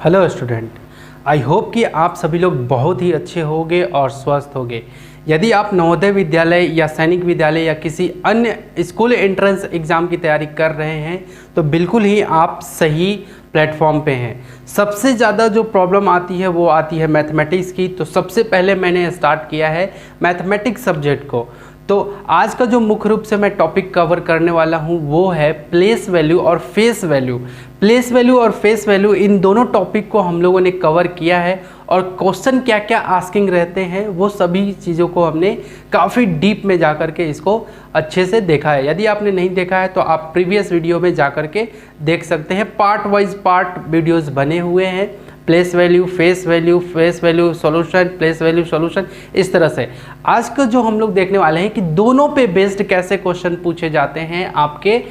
Hello student, I hope कि आप सभी लोग बहुत ही अच्छे होंगे और स्वस्थ होंगे। यदि आप नवोदय विद्यालय या सैनिक विद्यालय या किसी अन्य स्कूल एंट्रेंस एग्ज़ाम की तैयारी कर रहे हैं तो बिल्कुल ही आप सही प्लेटफॉर्म पे हैं। सबसे ज़्यादा जो प्रॉब्लम आती है वो आती है मैथमेटिक्स की। तो सबसे पहले मैंने स्टार्ट किया है मैथमेटिक्स सब्जेक्ट को। तो आज का जो मुख्य रूप से मैं टॉपिक कवर करने वाला हूँ वो है प्लेस वैल्यू और फेस वैल्यू। प्लेस वैल्यू और फेस वैल्यू इन दोनों टॉपिक को हम लोगों ने कवर किया है और क्वेश्चन क्या क्या आस्किंग रहते हैं वो सभी चीज़ों को हमने काफ़ी डीप में जा कर के इसको अच्छे से देखा है। यदि आपने नहीं देखा है तो आप प्रीवियस वीडियो में जा कर के देख सकते हैं। पार्ट वाइज पार्ट वीडियोस बने हुए हैं। Place value, face value solution, place value solution, इस तरह से। आज का जो हम लोग देखने वाले हैं कि दोनों पे बेस्ड कैसे क्वेश्चन पूछे जाते हैं आपके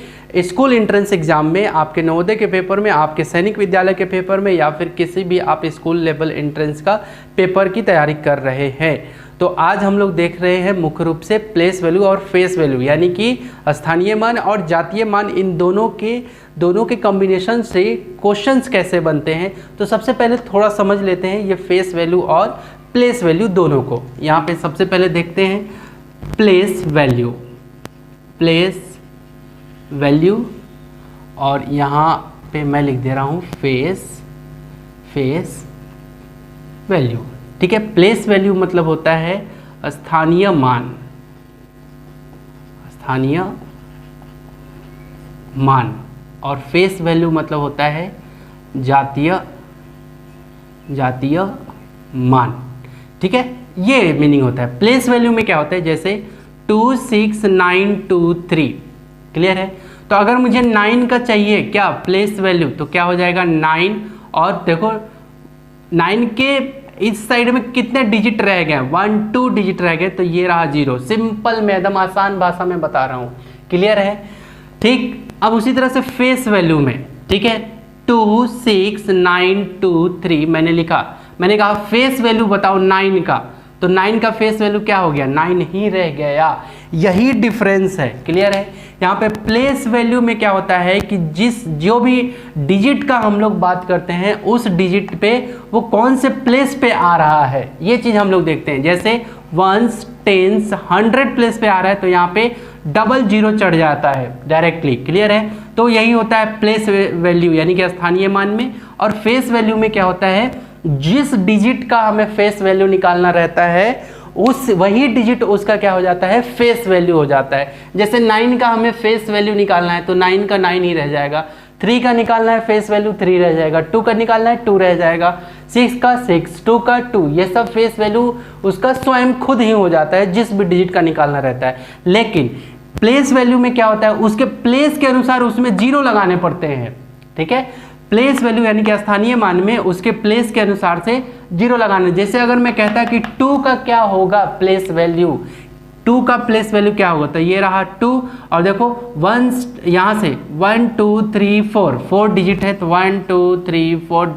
स्कूल एंट्रेंस एग्जाम में, आपके नवोदय के पेपर में, आपके सैनिक विद्यालय के पेपर में, या फिर किसी भी आप स्कूल लेवल एंट्रेंस का पेपर की तैयारी कर रहे हैं। तो आज हम लोग देख रहे हैं मुख्य रूप से प्लेस वैल्यू और फेस वैल्यू, यानी कि स्थानीय मान और जातीय मान, इन दोनों के कॉम्बिनेशन से क्वेश्चंस कैसे बनते हैं। तो सबसे पहले थोड़ा समझ लेते हैं ये फेस वैल्यू और प्लेस वैल्यू दोनों को। यहाँ पे सबसे पहले देखते हैं प्लेस वैल्यू और यहाँ पे मैं लिख दे रहा हूँ फेस वैल्यू। ठीक है, प्लेस वैल्यू मतलब होता है स्थानीय मान और फेस वैल्यू मतलब होता है जातीय मान। ठीक है, ये मीनिंग होता है। प्लेस वैल्यू में क्या होता है, जैसे 26923, क्लियर है। तो अगर मुझे 9 का चाहिए क्या प्लेस वैल्यू, तो क्या हो जाएगा 9, और देखो 9 के इस साइड में कितने डिजिट रह गए, 1 2 डिजिट रह गए, तो ये रहा 0। सिंपल में एकदम आसान भाषा में बता रहा हूँ, क्लियर है। ठीक, अब उसी तरह से फेस वैल्यू में, ठीक है, 26923 मैंने कहा फेस वैल्यू बताओ 9 का, तो 9 का फेस वैल्यू क्या हो गया, 9 ही रह गया। यही डिफरेंस है, क्लियर है। यहाँ पे प्लेस वैल्यू में क्या होता है कि जो भी डिजिट का हम लोग बात करते हैं उस डिजिट पे वो कौन से प्लेस पे आ रहा है, ये चीज़ हम लोग देखते हैं। जैसे 1s 10s 100 प्लेस पे आ रहा है तो यहाँ पे डबल 0 चढ़ जाता है डायरेक्टली, क्लियर है। तो यही होता है प्लेस वैल्यू यानी कि स्थानीय मान में। और फेस वैल्यू में क्या होता है, जिस डिजिट का हमें फेस वैल्यू निकालना रहता है वही डिजिट उसका क्या हो जाता है, फेस वैल्यू हो जाता है। जैसे 9 का हमें फेस वैल्यू निकालना है तो 9 का 9 ही रह जाएगा। 3 का निकालना है फेस वैल्यू 3 रह जाएगा। 2 का निकालना है 2 रह जाएगा। 6 का 6, 2 का 2, ये सब फेस वैल्यू उसका स्वयं खुद ही हो जाता है जिस भी डिजिट का निकालना रहता है। लेकिन प्लेस वैल्यू में क्या होता है, उसके प्लेस के अनुसार उसमें 0 लगाने पड़ते हैं। ठीक है, प्लेस वैल्यू यानी कि स्थानीय मान में उसके प्लेस के अनुसार से 0 लगाने। जैसे अगर मैं कहता कि 2 का क्या होगा प्लेस वैल्यू, 2 का प्लेस वैल्यू क्या होगा, तो ये रहा 2, और देखो 1 यहाँ से 1 2 3 4 डिजिट है तो 1 2 3 4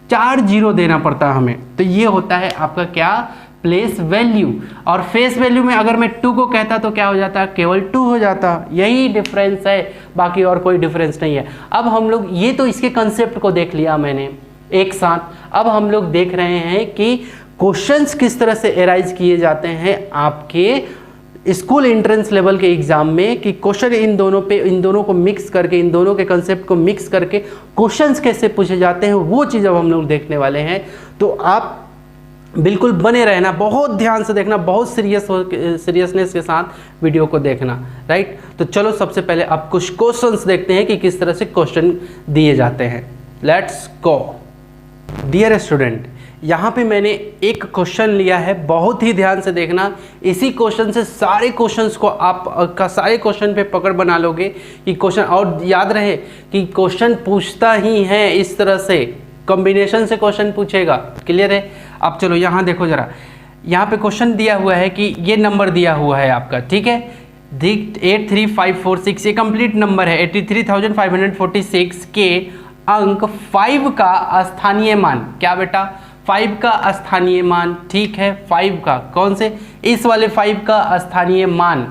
4 0 देना पड़ता है हमें। तो ये होता है आपका क्या, प्लेस वैल्यू। और फेस वैल्यू में अगर मैं 2 को कहता तो क्या हो जाता, केवल 2 हो जाता। यही डिफरेंस है, बाकी और कोई डिफरेंस नहीं है। अब हम लोग ये तो इसके कंसेप्ट को देख लिया मैंने एक साथ। अब हम लोग देख रहे हैं कि क्वेश्चंस किस तरह से एराइज किए जाते हैं आपके स्कूल एंट्रेंस लेवल के एग्जाम में, कि क्वेश्चन इन दोनों को मिक्स करके, इन दोनों के कंसेप्ट को मिक्स करके क्वेश्चंस कैसे पूछे जाते हैं, वो चीज़ अब हम लोग देखने वाले हैं। तो आप बिल्कुल बने रहना, बहुत ध्यान से देखना, बहुत सीरियसनेस के साथ वीडियो को देखना, राइट। तो चलो सबसे पहले आप कुछ क्वेश्चंस देखते हैं कि किस तरह से क्वेश्चन दिए जाते हैं। Let's go. डियर स्टूडेंट, यहाँ पे मैंने एक क्वेश्चन लिया है, बहुत ही ध्यान से देखना। इसी क्वेश्चन से सारे क्वेश्चंस को आप सारे क्वेश्चन पे पकड़ बना लोगे कि क्वेश्चन, और याद रहे कि क्वेश्चन पूछता ही है इस तरह से, कॉम्बिनेशन से क्वेश्चन पूछेगा, क्लियर है। अब चलो यहाँ देखो जरा, यहाँ पे क्वेश्चन दिया हुआ है कि ये नंबर दिया हुआ है आपका, ठीक है, 83546, ये कंप्लीट नंबर है। 83,546 के अंक 5 का स्थानीय मान, क्या बेटा, 5 का स्थानीय मान, ठीक है, 5 का कौन से, इस वाले 5 का स्थानीय मान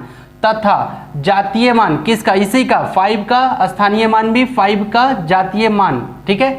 तथा जातीय मान किसका, इसी का 5 का स्थानीय मान भी 5 का जातीय मान, ठीक है,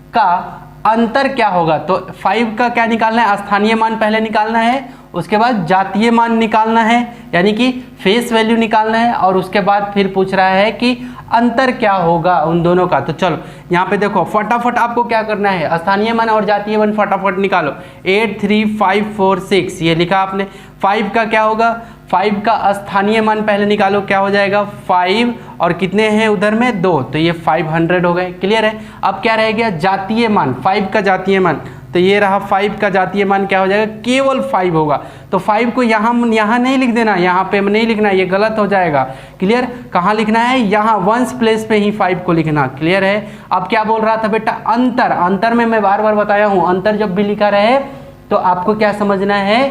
का अंतर क्या होगा। तो 5 का क्या निकालना है, स्थानीय मान पहले निकालना है, उसके बाद जातीय मान निकालना है, यानी कि फेस वैल्यू निकालना है, और उसके बाद फिर पूछ रहा है कि अंतर क्या होगा उन दोनों का। तो चलो यहाँ पे देखो, फटाफट आपको क्या करना है, स्थानीय मान और जातीय मान फटाफट निकालो। 8 3 5 4 6 ये लिखा आपने। 5 का क्या होगा, 5 का स्थानीय मान पहले निकालो, क्या हो जाएगा 5, और कितने हैं उधर में 2, तो ये 500 हो गए। क्लियर है। अब क्या रह गया, जातीय मान, 5 का जातीय मान, तो ये रहा 5 का जातीय मान क्या हो जाएगा, केवल 5 होगा। तो 5 को यहाँ नहीं लिख देना, यहाँ पे नहीं लिखना, ये गलत हो जाएगा। क्लियर। कहाँ लिखना है, यहाँ वंस प्लेस पे ही 5 को लिखना। क्लियर है। अब क्या बोल रहा था बेटा, अंतर। अंतर में मैं बार बार बताया हूँ, अंतर जब भी लिखा रहे तो आपको क्या समझना है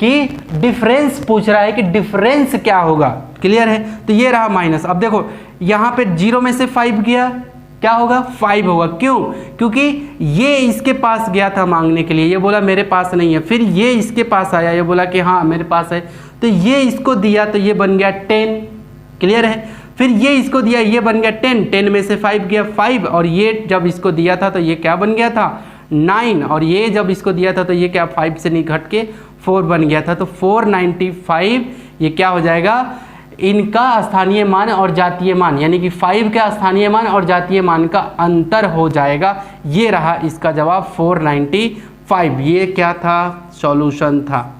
कि डिफरेंस पूछ रहा है कि डिफरेंस क्या होगा। क्लियर है। तो ये रहा माइनस। अब देखो यहाँ पे 0 में से 5 गया, क्या होगा 5 होगा। क्यों, क्योंकि ये इसके पास गया था मांगने के लिए, ये बोला मेरे पास नहीं है, फिर ये इसके पास आया, ये बोला कि हाँ मेरे पास है, तो ये इसको दिया तो ये बन गया 10। क्लियर है। फिर ये इसको दिया, ये बन गया 10, 10 में से 5 गया 5, और ये जब इसको दिया था तो ये क्या बन गया था 9, और ये जब इसको दिया था तो ये क्या 5 से नहीं घट के 4 बन गया था। तो 495 ये क्या हो जाएगा, इनका स्थानीय मान और जातीय मान, यानी कि 5 का स्थानीय मान और जातीय मान का अंतर हो जाएगा। ये रहा इसका जवाब 495। ये क्या था, सॉल्यूशन था।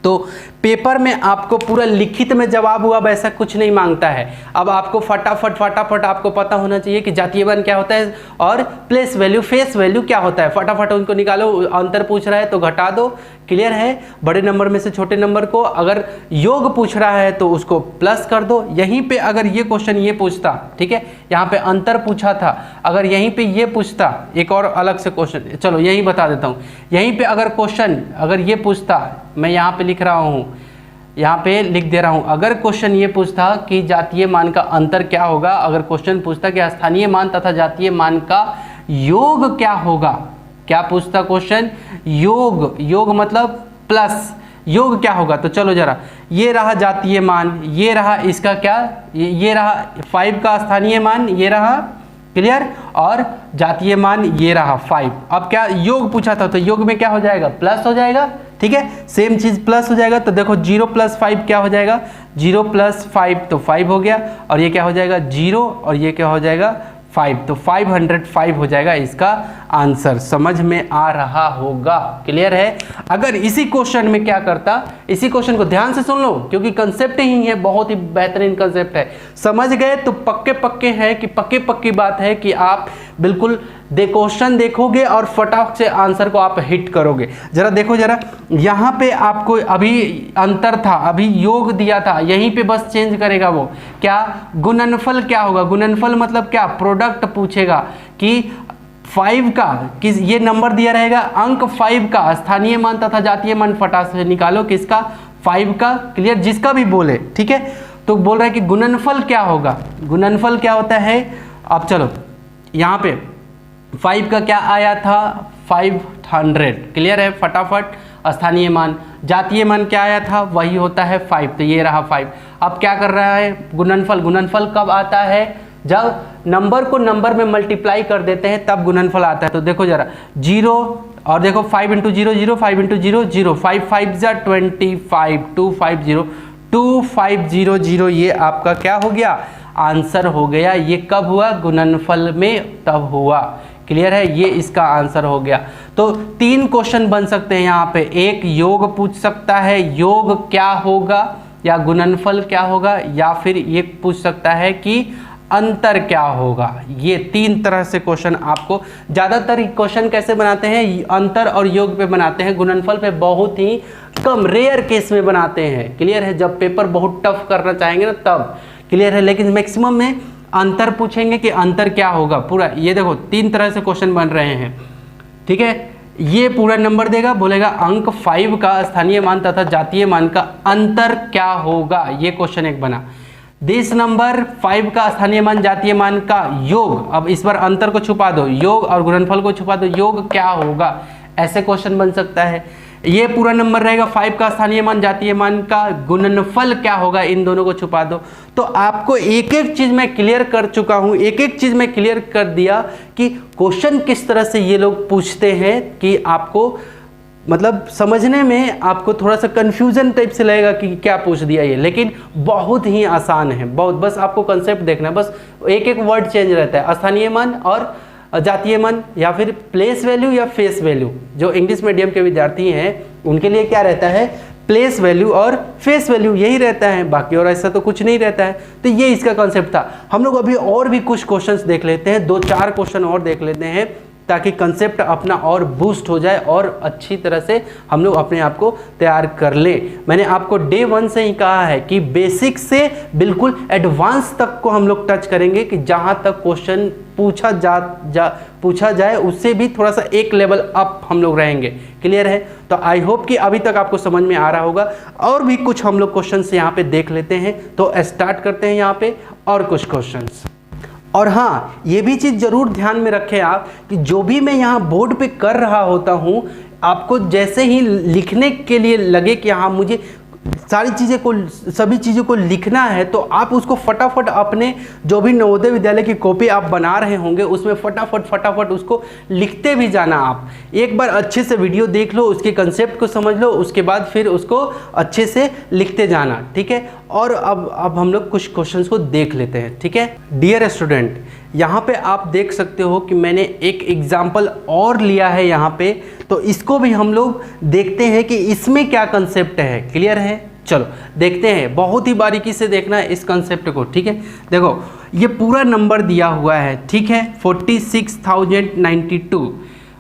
तो पेपर में आपको पूरा लिखित में जवाब हुआ वैसा कुछ नहीं मांगता है। अब आपको फटाफट आपको पता होना चाहिए कि जातीय मान क्या होता है और प्लेस वैल्यू फेस वैल्यू क्या होता है। फटाफट उनको निकालो, अंतर पूछ रहा है तो घटा दो। क्लियर है। बड़े नंबर में से छोटे नंबर को, अगर योग पूछ रहा है तो उसको प्लस कर दो। यहीं पे अगर ये क्वेश्चन ये पूछता, ठीक है, यहाँ पे अंतर पूछा था, अगर यहीं पे ये पूछता एक और अलग से क्वेश्चन, चलो यही बता देता हूँ, यहीं पे अगर क्वेश्चन अगर ये पूछता, मैं यहाँ पे लिख रहा हूँ, यहाँ पे लिख दे रहा हूँ, अगर क्वेश्चन ये पूछता कि जातीय मान का अंतर क्या होगा, अगर क्वेश्चन पूछता कि स्थानीय मान तथा जातीय मान का योग क्या होगा, क्या पूछता क्वेश्चन, योग मतलब प्लस, योग क्या होगा। तो चलो जरा, ये रहा जातीय मान, ये रहा इसका क्या, ये रहा 5 का स्थानीय मान, ये रहा, क्लियर, और जातीय मान ये रहा 5। अब क्या योग पूछा था, तो योग में क्या हो जाएगा, प्लस हो जाएगा। ठीक है, सेम चीज प्लस हो जाएगा। तो देखो 0 + 5 क्या हो जाएगा, 0 + 5 तो 5 हो गया, और ये क्या हो जाएगा 0, और ये क्या हो जाएगा 5, तो 505 हो जाएगा इसका आंसर। समझ में आ रहा होगा। क्लियर है। अगर इसी क्वेश्चन में क्या करता, इसी क्वेश्चन को ध्यान से सुन लो क्योंकि कंसेप्ट ही है, बहुत ही बेहतरीन कंसेप्ट है। समझ गए तो पक्के है कि पक्की बात है कि आप बिल्कुल क्वेश्चन देखोगे और फटाक से आंसर को आप हिट करोगे। जरा देखो, जरा यहाँ पे आपको अभी अंतर था, अभी योग दिया था, यहीं पे बस चेंज करेगा वो क्या, गुणनफल क्या होगा। गुणनफल मतलब क्या, प्रोडक्ट पूछेगा कि 5 का किस, ये नंबर दिया रहेगा, अंक 5 का स्थानीय मान तथा जातीय मान फटाक से निकालो, किसका 5 का। क्लियर, जिसका भी बोले। ठीक है, तो बोल रहा है कि गुणनफल क्या होगा, गुणनफल क्या होता है। अब चलो यहाँ पे 5 का क्या आया था 500। क्लियर है, फटाफट स्थानीय मान, जातीय मान क्या आया था, वही होता है 5, तो ये रहा 5। अब क्या कर रहा है गुणनफल, गुणनफल कब आता है, जब नंबर को नंबर में मल्टीप्लाई कर देते हैं तब गुणनफल आता है। तो देखो जरा 0, और देखो 5 × 0 0, 5 × 0 0, 5 5 = 25, 250 2500, ये आपका क्या हो गया, आंसर हो गया। ये कब हुआ, गुणनफल में तब हुआ। क्लियर है, ये इसका आंसर हो गया। तो 3 क्वेश्चन बन सकते हैं यहाँ पे, एक योग पूछ सकता है, योग क्या होगा, या गुणनफल क्या होगा, या फिर ये पूछ सकता है कि अंतर क्या होगा। ये 3 तरह से क्वेश्चन आपको, ज़्यादातर क्वेश्चन कैसे बनाते हैं, अंतर और योग पे बनाते हैं, गुणनफल पे बहुत ही कम, रेयर केस में बनाते हैं। क्लियर है, जब पेपर बहुत टफ करना चाहेंगे ना तब। क्लियर है, लेकिन मैक्सिमम में अंतर पूछेंगे कि अंतर क्या होगा पूरा। ये देखो 3 तरह से क्वेश्चन बन रहे हैं। ठीक है, ये पूरा नंबर देगा, बोलेगा अंक 5 का स्थानीय मान तथा जातीय मान का अंतर क्या होगा, ये क्वेश्चन एक बना। दिस नंबर 5 का स्थानीय मान जातीय मान का योग, अब इस बार अंतर को छुपा दो, योग और गुणनफल को छुपा दो, योग क्या होगा, ऐसे क्वेश्चन बन सकता है। ये पूरा नंबर रहेगा 5 का स्थानीय मान जातीय मान का गुणनफल क्या होगा, इन दोनों को छुपा दो। तो आपको एक एक चीज मैं क्लियर कर चुका हूं, एक एक चीज मैं क्लियर कर दिया कि क्वेश्चन किस तरह से ये लोग पूछते हैं कि आपको मतलब समझने में आपको थोड़ा सा कंफ्यूजन टाइप से लगेगा कि क्या पूछ दिया ये, लेकिन बहुत ही आसान है, बहुत। बस आपको कंसेप्ट देखना है, बस एक एक वर्ड चेंज रहता है, स्थानीय मान और जातीय मान, या फिर प्लेस वैल्यू या फेस वैल्यू। जो इंग्लिश मीडियम के विद्यार्थी हैं उनके लिए क्या रहता है, प्लेस वैल्यू और फेस वैल्यू, यही रहता है, बाकी और ऐसा तो कुछ नहीं रहता है। तो ये इसका कॉन्सेप्ट था। हम लोग अभी और भी कुछ क्वेश्चंस देख लेते हैं, 2-4 क्वेश्चन और देख लेते हैं ताकि कंसेप्ट अपना और बूस्ट हो जाए और अच्छी तरह से हम लोग अपने आप को तैयार कर ले। मैंने आपको डे 1 से ही कहा है कि बेसिक से बिल्कुल एडवांस तक को हम लोग टच करेंगे, कि जहां तक क्वेश्चन पूछा जाए उससे भी थोड़ा सा एक लेवल अप हम लोग रहेंगे। क्लियर है? तो आई होप कि अभी तक आपको समझ में आ रहा होगा। और भी कुछ हम लोग क्वेश्चंस यहाँ पे देख लेते हैं, तो स्टार्ट करते हैं यहाँ पे और कुछ क्वेश्चंस। और हाँ, ये भी चीज़ ज़रूर ध्यान में रखें आप कि जो भी मैं यहाँ बोर्ड पे कर रहा होता हूँ, आपको जैसे ही लिखने के लिए लगे कि हाँ मुझे सभी चीज़ों को लिखना है, तो आप उसको फटाफट अपने जो भी नवोदय विद्यालय की कॉपी आप बना रहे होंगे उसमें फटाफट उसको लिखते भी जाना। आप एक बार अच्छे से वीडियो देख लो, उसके कंसेप्ट को समझ लो, उसके बाद फिर उसको अच्छे से लिखते जाना, ठीक है। और अब हम लोग कुछ क्वेश्चंस को देख लेते हैं, ठीक है। डियर स्टूडेंट, यहाँ पे आप देख सकते हो कि मैंने एक एग्जाम्पल और लिया है यहाँ पे, तो इसको भी हम लोग देखते हैं कि इसमें क्या कंसेप्ट है। क्लियर है? चलो देखते हैं, बहुत ही बारीकी से देखना है इस कंसेप्ट को, ठीक है। देखो ये पूरा नंबर दिया हुआ है, ठीक है, 46,092।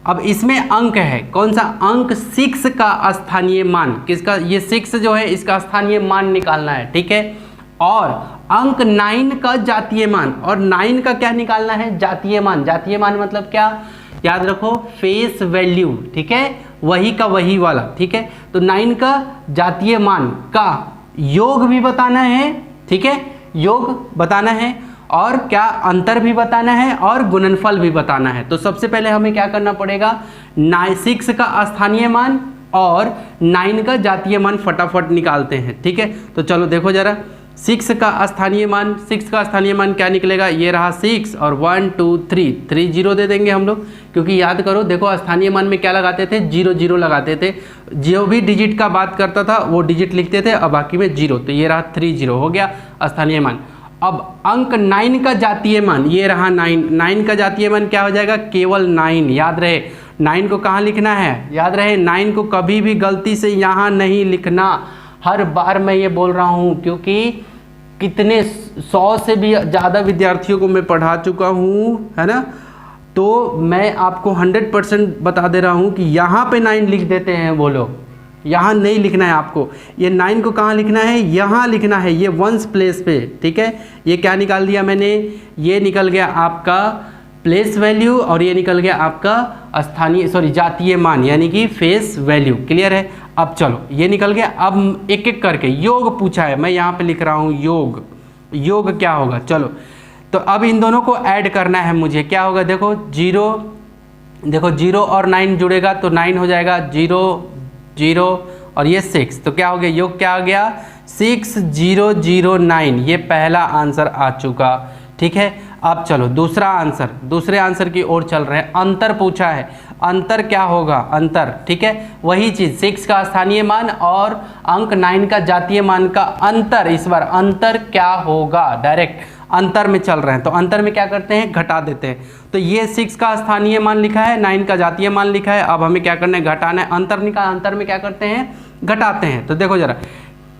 अब इसमें अंक है, कौन सा अंक? 6 का स्थानीय मान, किसका? ये 6 जो है इसका स्थानीय मान निकालना है, ठीक है। और अंक 9 का जातीय मान, और 9 का क्या निकालना है? जातीय मान। जातीय मान मतलब क्या? याद रखो, फेस वैल्यू, ठीक है, वही का वही वाला, ठीक है। तो 9 का जातीय मान का योग भी बताना है, ठीक है, योग बताना है, और क्या अंतर भी बताना है, और गुणनफल भी बताना है। तो सबसे पहले हमें क्या करना पड़ेगा? 6 का स्थानीय मान और 9 का जातीय मान फटाफट निकालते हैं, ठीक है। तो चलो देखो जरा, 6 का स्थानीय मान, 6 का स्थानीय मान क्या निकलेगा? ये रहा 6 और 1 2 3 0 दे देंगे हम लोग, क्योंकि याद करो, देखो स्थानीय मान में क्या लगाते थे? 0 लगाते थे। जो भी डिजिट का बात करता था वो डिजिट लिखते थे, और बाकी में 0, तो ये रहा 30 हो गया स्थानीय मान। अब अंक 9 का जातीय मान, ये रहा 9 का जातीय मान क्या हो जाएगा? केवल 9। याद रहे 9 को कहाँ लिखना है? याद रहे 9 को कभी भी गलती से यहाँ नहीं लिखना। हर बार मैं ये बोल रहा हूँ, क्योंकि कितने 100 से भी ज़्यादा विद्यार्थियों को मैं पढ़ा चुका हूँ, है ना। तो मैं आपको 100% बता दे रहा हूँ कि यहाँ पे 9 लिख देते हैं वो लोग, यहाँ नहीं लिखना है आपको। ये 9 को कहाँ लिखना है? यहाँ लिखना है, ये वंस प्लेस पे, ठीक है। ये क्या निकाल दिया मैंने? ये निकल गया आपका प्लेस वैल्यू, और ये निकल गया आपका जातीय मान, यानी कि फेस वैल्यू। क्लियर है? अब चलो ये निकल गया। अब एक एक करके योग पूछा है, मैं यहाँ पे लिख रहा हूँ योग। योग क्या होगा? चलो, तो अब इन दोनों को ऐड करना है मुझे। क्या होगा? देखो 0 और 9 जुड़ेगा तो 9 हो जाएगा, 0 और ये 6, तो क्या हो गया? योग क्या आ गया? 6009। ये पहला आंसर आ चुका, ठीक है। अब चलो दूसरे आंसर की ओर चल रहे हैं। अंतर पूछा है, अंतर क्या होगा? अंतर, ठीक है, वही चीज़, 6 का स्थानीय मान और अंक 9 का जातीय मान का अंतर। इस बार अंतर क्या होगा? डायरेक्ट अंतर में चल रहे हैं, तो अंतर में क्या करते हैं? घटा देते हैं। तो ये 6 का स्थानीय मान लिखा है, 9 का जातीय मान लिखा है, अब हमें क्या करना है? घटाना है। अंतर निकाल, अंतर में क्या करते हैं? घटाते हैं। तो देखो जरा,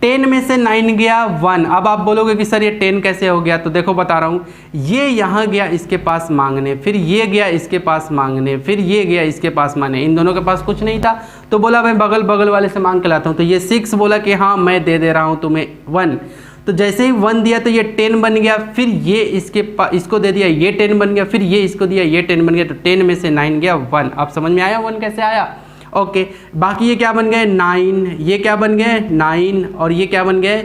10 में से 9 गया 1। अब आप बोलोगे कि सर ये 10 कैसे हो गया? तो देखो बता रहा हूँ, ये यहाँ गया इसके पास मांगने, फिर ये गया इसके पास मांगने, फिर ये गया इसके पास मांगने। इन दोनों के पास कुछ नहीं था, तो बोला मैं बगल वाले से मांग के लाता हूँ। तो ये 6 बोला कि हाँ मैं दे रहा हूँ तुम्हें 1। तो जैसे ही 1 दिया तो ये 10 बन गया, फिर ये इसको दे दिया, ये 10 बन गया, फिर ये इसको दिया, ये 10 बन गया। तो 10 में से 9 गया 1। अब समझ में आया 1 कैसे आया? ओके, बाकी ये क्या बन गए? 9, ये क्या बन गए? 9, और ये क्या बन गए?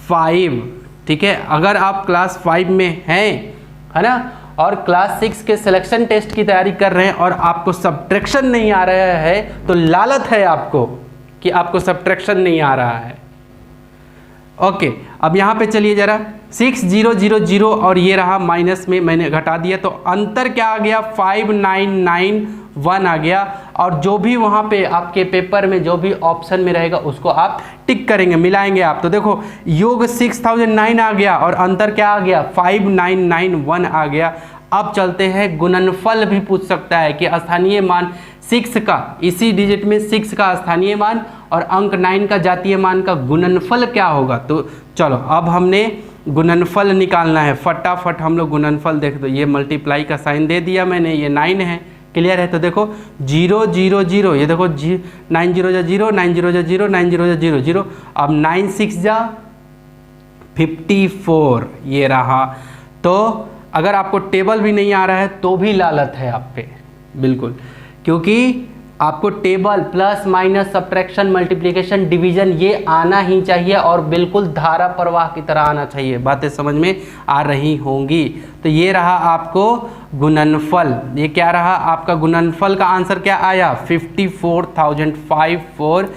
5, ठीक है। अगर आप क्लास 5 में हैं, है ना, और क्लास 6 के सिलेक्शन टेस्ट की तैयारी कर रहे हैं और आपको सब्ट्रैक्शन नहीं आ रहा है, तो लालच है आपको कि आपको सब्ट्रैक्शन नहीं आ रहा है। ओके, अब यहाँ पे चलिए जरा 6 0 0 0 और ये रहा माइनस में मैंने घटा दिया, तो अंतर क्या आ गया 5991 आ गया। और जो भी वहाँ पे आपके पेपर में जो भी ऑप्शन में रहेगा उसको आप टिक करेंगे, मिलाएंगे आप। तो देखो योग 6009 आ गया और अंतर क्या आ गया 5991 आ गया। अब चलते हैं गुणनफल भी पूछ सकता है कि स्थानीय मान 6 का, इसी डिजिट में 6 का स्थानीय मान और अंक 9 का जातीय मान का गुणनफल क्या होगा। तो चलो अब हमने गुणनफल निकालना है, फटाफट हम लोग गुणनफल देख दो। ये मल्टीप्लाई का साइन दे दिया मैंने, ये 9 है, क्लियर है। तो देखो 0 0 0, ये देखो 9 0 जा 0, 9 0 जा 0, 9 0 जा 0 0, अब 9 6 जा 54 ये रहा। तो अगर आपको टेबल भी नहीं आ रहा है तो भी लालत है आप पे, बिल्कुल, क्योंकि आपको table plus minus subtraction multiplication division ये आना ही चाहिए और बिल्कुल धारा प्रवाह की तरह आना चाहिए। बातें समझ में आ रही होंगी। तो ये रहा आपको गुणनफल, ये क्या रहा आपका गुणनफल का आंसर क्या आया 54,000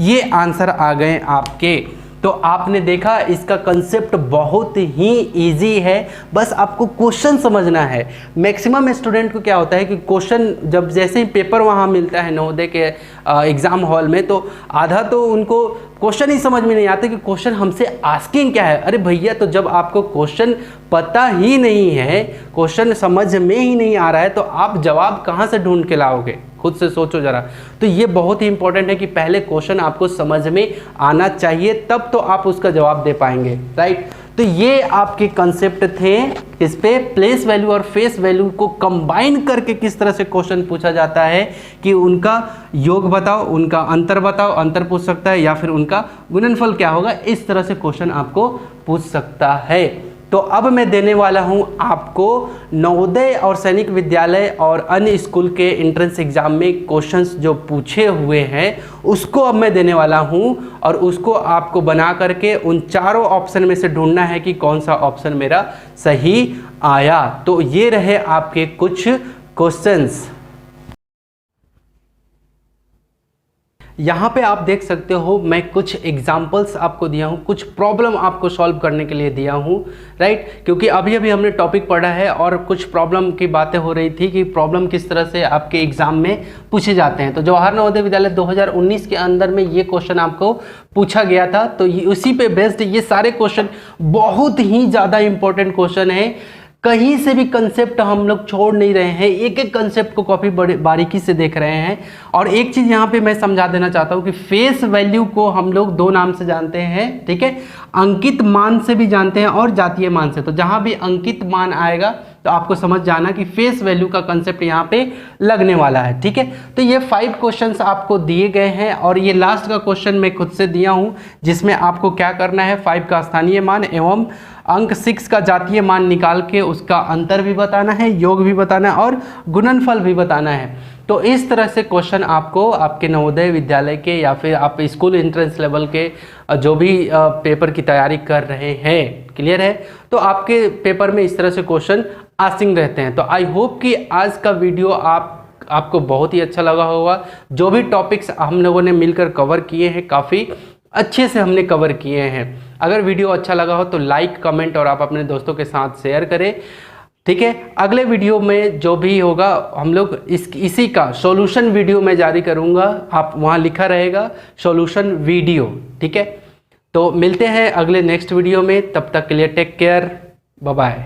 ये आंसर आ गए आपके। तो आपने देखा इसका कंसेप्ट बहुत ही इजी है, बस आपको क्वेश्चन समझना है। मैक्सिमम स्टूडेंट को क्या होता है कि क्वेश्चन जब जैसे ही पेपर वहाँ मिलता है नवोदय के एग्ज़ाम हॉल में, तो आधा तो उनको क्वेश्चन ही समझ में नहीं आते कि क्वेश्चन हमसे आस्किंग क्या है। अरे भैया, तो जब आपको क्वेश्चन पता ही नहीं है, क्वेश्चन समझ में ही नहीं आ रहा है, तो आप जवाब कहाँ से ढूंढ के लाओगे, खुद से सोचो जरा। तो ये बहुत ही इंपॉर्टेंट है कि पहले क्वेश्चन आपको समझ में आना चाहिए, तब तो आप उसका जवाब दे पाएंगे, राइट। तो ये आपके कंसेप्ट थे, इस पे प्लेस वैल्यू और फेस वैल्यू को कंबाइन करके किस तरह से क्वेश्चन पूछा जाता है कि उनका योग बताओ, उनका अंतर बताओ, अंतर पूछ सकता है, या फिर उनका गुणनफल क्या होगा, इस तरह से क्वेश्चन आपको पूछ सकता है। तो अब मैं देने वाला हूं आपको नवोदय और सैनिक विद्यालय और अन्य स्कूल के एंट्रेंस एग्जाम में क्वेश्चंस जो पूछे हुए हैं उसको अब मैं देने वाला हूं, और उसको आपको बना करके उन चारों ऑप्शन में से ढूंढना है कि कौन सा ऑप्शन मेरा सही आया। तो ये रहे आपके कुछ क्वेश्चंस। यहाँ पे आप देख सकते हो मैं कुछ एग्जाम्पल्स आपको दिया हूँ, कुछ प्रॉब्लम आपको सॉल्व करने के लिए दिया हूँ, राइट। क्योंकि अभी अभी हमने टॉपिक पढ़ा है और कुछ प्रॉब्लम की बातें हो रही थी कि प्रॉब्लम किस तरह से आपके एग्जाम में पूछे जाते हैं। तो जवाहर नवोदय विद्यालय 2019 के अंदर में ये क्वेश्चन आपको पूछा गया था, तो उसी पे बेस्ड ये सारे क्वेश्चन बहुत ही ज़्यादा इंपॉर्टेंट क्वेश्चन है। कहीं से भी कंसेप्ट हम लोग छोड़ नहीं रहे हैं, एक एक कंसेप्ट को काफ़ी बड़ी बारीकी से देख रहे हैं। और एक चीज़ यहाँ पे मैं समझा देना चाहता हूँ कि फेस वैल्यू को हम लोग दो नाम से जानते हैं, ठीक है, अंकित मान से भी जानते हैं और जातीय मान से। तो जहाँ भी अंकित मान आएगा तो आपको समझ जाना कि फेस वैल्यू का कंसेप्ट यहाँ पे लगने वाला है, ठीक है। तो ये 5 क्वेश्चंस आपको दिए गए हैं और ये लास्ट का क्वेश्चन मैं खुद से दिया हूँ, जिसमें आपको क्या करना है 5 का स्थानीय मान एवं अंक 6 का जातीय मान निकाल के उसका अंतर भी बताना है, योग भी बताना है और गुणनफल भी बताना है। तो इस तरह से क्वेश्चन आपको आपके नवोदय विद्यालय के या फिर आप स्कूल एंट्रेंस लेवल के जो भी पेपर की तैयारी कर रहे हैं, क्लियर है, तो आपके पेपर में इस तरह से क्वेश्चन आसिंग रहते हैं। तो आई होप कि आज का वीडियो आपको बहुत ही अच्छा लगा होगा। जो भी टॉपिक्स हम लोगों ने मिलकर कवर किए हैं काफ़ी अच्छे से हमने कवर किए हैं। अगर वीडियो अच्छा लगा हो तो लाइक, कमेंट और आप अपने दोस्तों के साथ शेयर करें, ठीक है। अगले वीडियो में जो भी होगा हम लोग इसी का सॉल्यूशन वीडियो में जारी करूंगा, आप वहां लिखा रहेगा सॉल्यूशन वीडियो, ठीक है। तो मिलते हैं अगले नेक्स्ट वीडियो में, तब तक के लिए टेक केयर, बाय बाय।